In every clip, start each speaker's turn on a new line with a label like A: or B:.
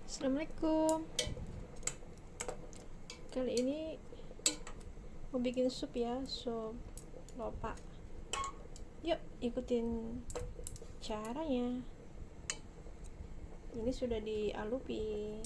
A: Assalamualaikum. Kali ini mau bikin sup ya, sup lobak. Yuk ikutin caranya. Ini sudah dialupi.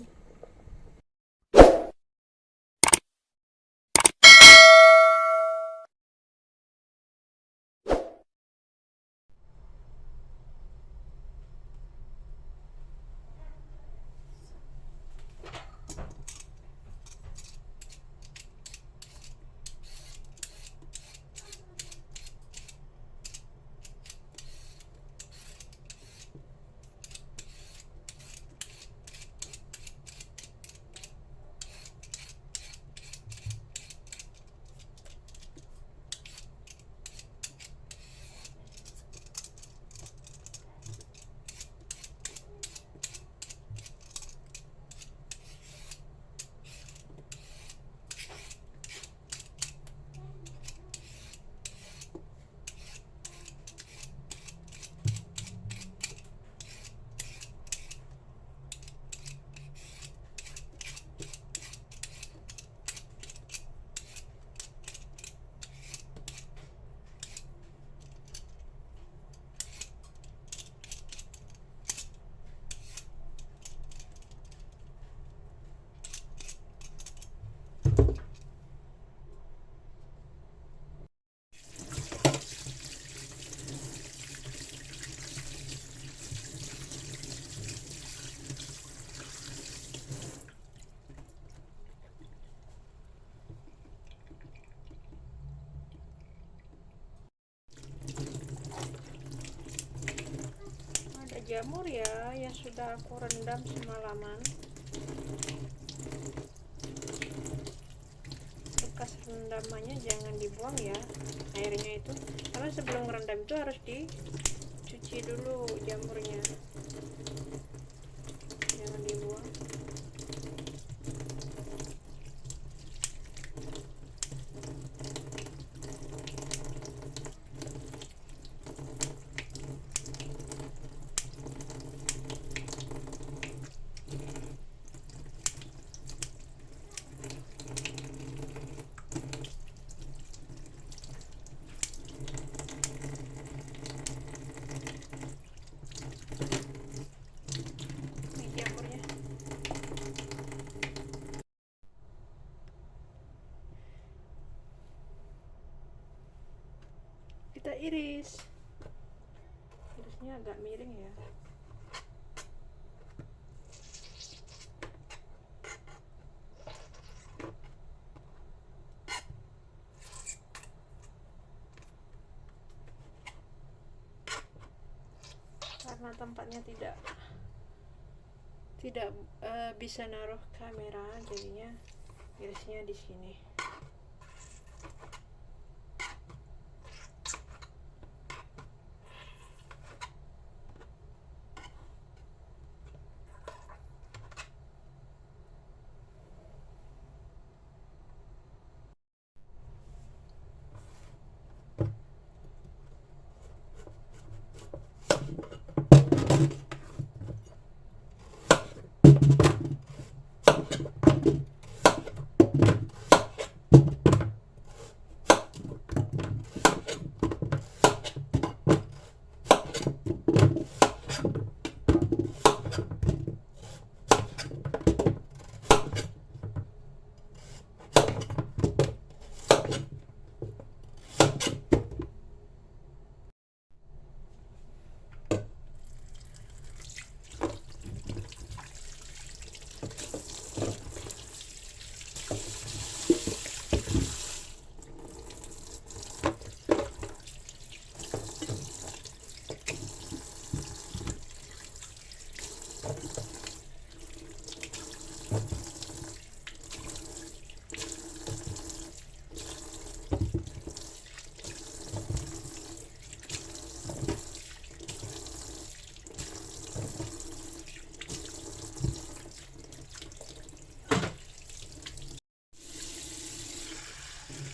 A: Ada jamur ya yang sudah aku rendam semalaman. Bekas rendamannya jangan dibuang ya, airnya itu, karena sebelum merendam itu harus dicuci dulu jamurnya, jangan dibuang. Ini jamurnya kita irisnya agak miring ya. Karena tempatnya tidak bisa naruh kamera, jadinya irisnya di sini.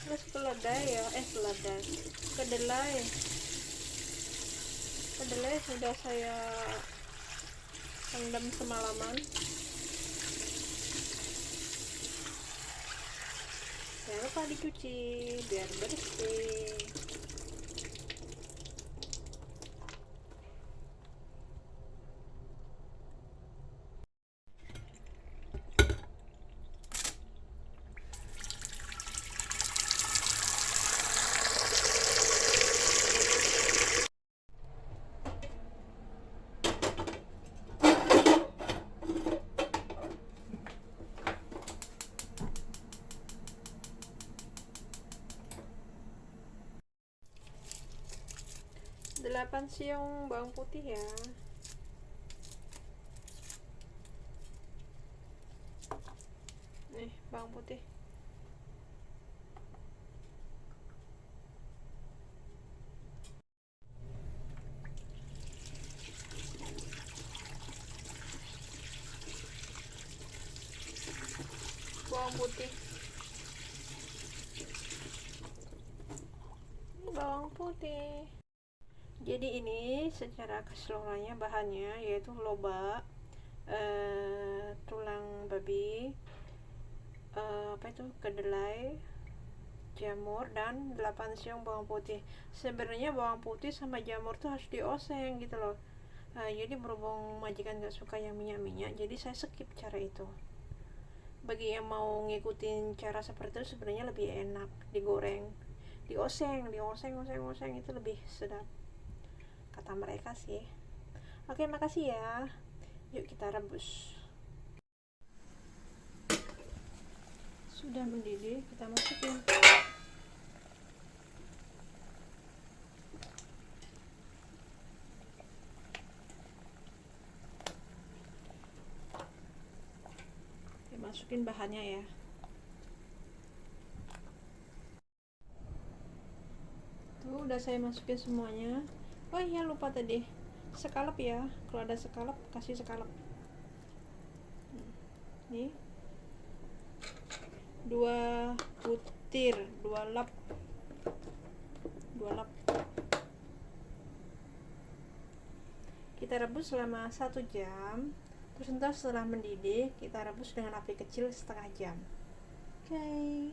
A: Terus kedelai sudah saya rendam semalaman. Jangan lupa dicuci biar bersih. Delapan siung bawang putih ya. Nih bawang putih. Bawang putih. Bawang putih. Jadi ini secara keseluruhannya bahannya yaitu lobak, tulang babi, kedelai, jamur, dan 8 siung bawang putih. Sebenarnya bawang putih sama jamur tuh harus dioseng gitu loh. Jadi berhubung majikan gak suka yang minyak-minyak, jadi saya skip cara itu. Bagi yang mau ngikutin cara seperti itu sebenarnya lebih enak digoreng, dioseng itu lebih sedap kata mereka sih. Oke, makasih ya. Yuk kita rebus. Sudah mendidih, kita masukin. Masukin bahannya ya. Tuh udah saya masukin semuanya. Oh iya lupa tadi, scalop ya. Kalau ada scalop kasih scalop. Nih 2 butir, 2 lap. Kita rebus selama 1 jam. Terus ntar setelah mendidih kita rebus dengan api kecil setengah jam. Oke.